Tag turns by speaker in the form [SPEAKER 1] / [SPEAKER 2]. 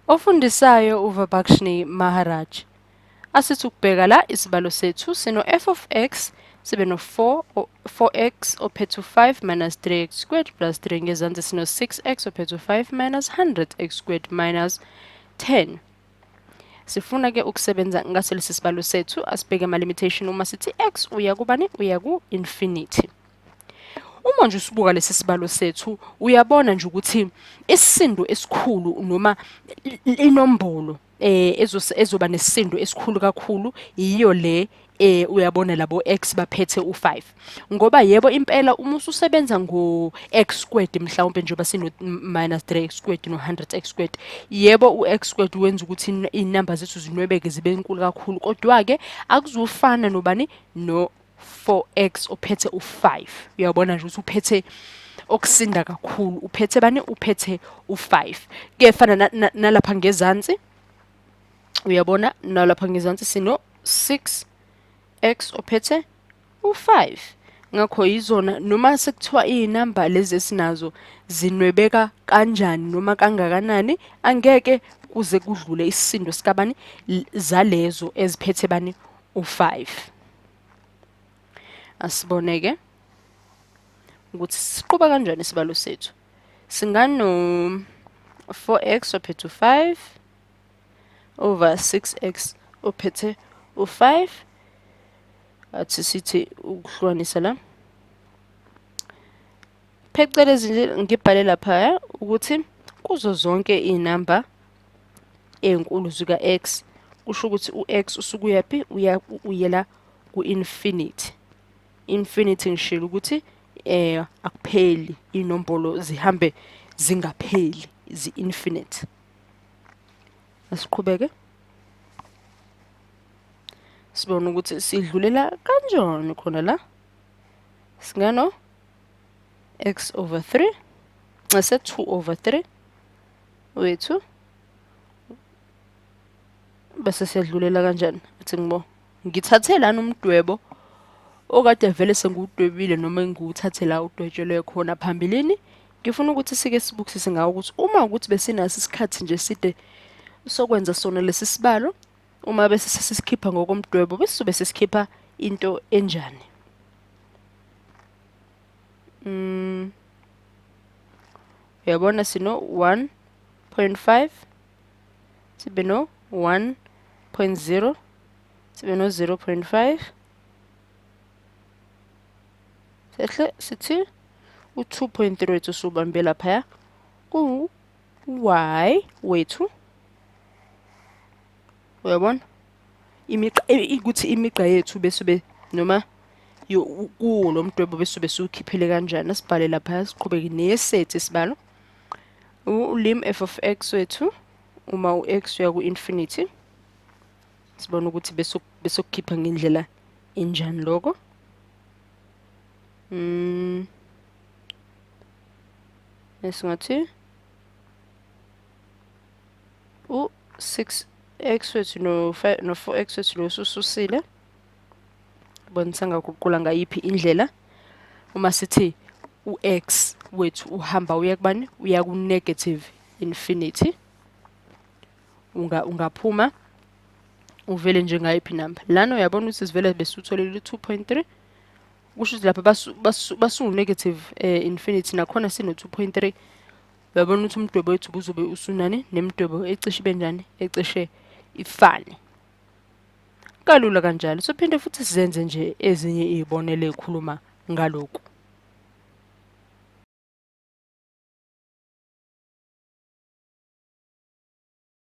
[SPEAKER 1] Ofundisayo uVibhakshini Maharaj asithi ukubheka la isibalo sethu sino f of x sibe no 4x ophethe u5 minus 3x squared plus 3 ngezansi sino 6x ophethe u5 minus 100x squared minus 10. Sifuna ke ukusebenza ngaso lesi sibalo sethu asibheke ama limitation uma sithi x uya kubani uya ku infinity. Uma nje usibuka lesi sibalo sethu uyabona nje ukuthi isisindo esikhulu noma inombolo ezoba nesisindo esikhulu kakhulu iyo le uyabona labo x baphethe u5 ngoba yebo impela uma ususebenza ngo x squared mhlawumbe njengoba sino minus 3x squared no 100x squared yebo u-x squared wenza ukuthi inamba zethu zinwebeke zibe enkulu kakhulu kodwa ke akuzufana nobani no 4x ophethe u5 uyabona nje ukuthi uphethe okusinda kakhulu uphethe bani uphethe u5 kuyefana nalapha ngezansi uyabona nalapha ngezansi sino 6x ophethe u5 ngakho yizona noma sekuthiwa inamba lezi esinazo zinwebeka kanjani noma kangakanani angeke kuze kudlule isisindo sikabani zalezo eziphethe bani u5. Asiboneke ukuthi siqhuba kanjani isibalo sethu. Singano 4x ophethe u5 over 6x ophethe u5 athi sithi ukuhlukanisa la phecelezi nje ngibhale lapha ukuthi kuzo zonke inamba ezinkulu zika x kusho ukuthi u-x usukuyapi uyela ku infinity. Infinity ngishilo ukuthi akupheli inombolo zihambe zingapheli zi-infinite. Asiqhubeke sibone ukuthi sidlulela kanjani khona la singano x over 3 ase 2 over 3 wethu bese siyadlulela kanjani athi ngibo ngithathe lana umdwebo okade vele sengudwebile noma ngiwuthathe la udwetshelwe khona phambilini ngifuna ukuthi sike sibukisise ngawo ukuthi uma ukuthi besinaso isikhathi nje side sokwenza sona lesi sibalo uma bese sesikhipha ngokomdwebo bese sobe sesikhipha into enjani. Uyabona sino 1.5 sibe no 1.0 sibe no 0.5 sehle sithi u2.3 wethu subambe lapha ku y wethu uyabona imiqa ukuthi imiqa yethu bese noma kuwo lo mdwebo bese sukhiphele kanjani asibhale lapha siqhubeke neyesethi isibalo ulim f of x wethu uma u-x uya ku infinity sibona ukuthi bese kukhipha ngendlela enjani lokho esingathi u6x wethu no 4x wethu lo sususile bonisa ngaguqula ngayiphi indlela uma sithi u-x wethu uhamba uya kubani uya ku negative infinity ungaphuma uvele nje ngayiphi number lana uyabona ukuthi sivele besutholele 2.3 kusho ukuthi lapha basu negative infinity nakhona sino 2.3 uyabona ukuthi umdwebo wethu buzobe usunani nemidwebo ecishe benjani ecishe ifane kalula kanjalo sophinde futhi sizenze nje ezinye izibonelo ezikhuluma ngalokho.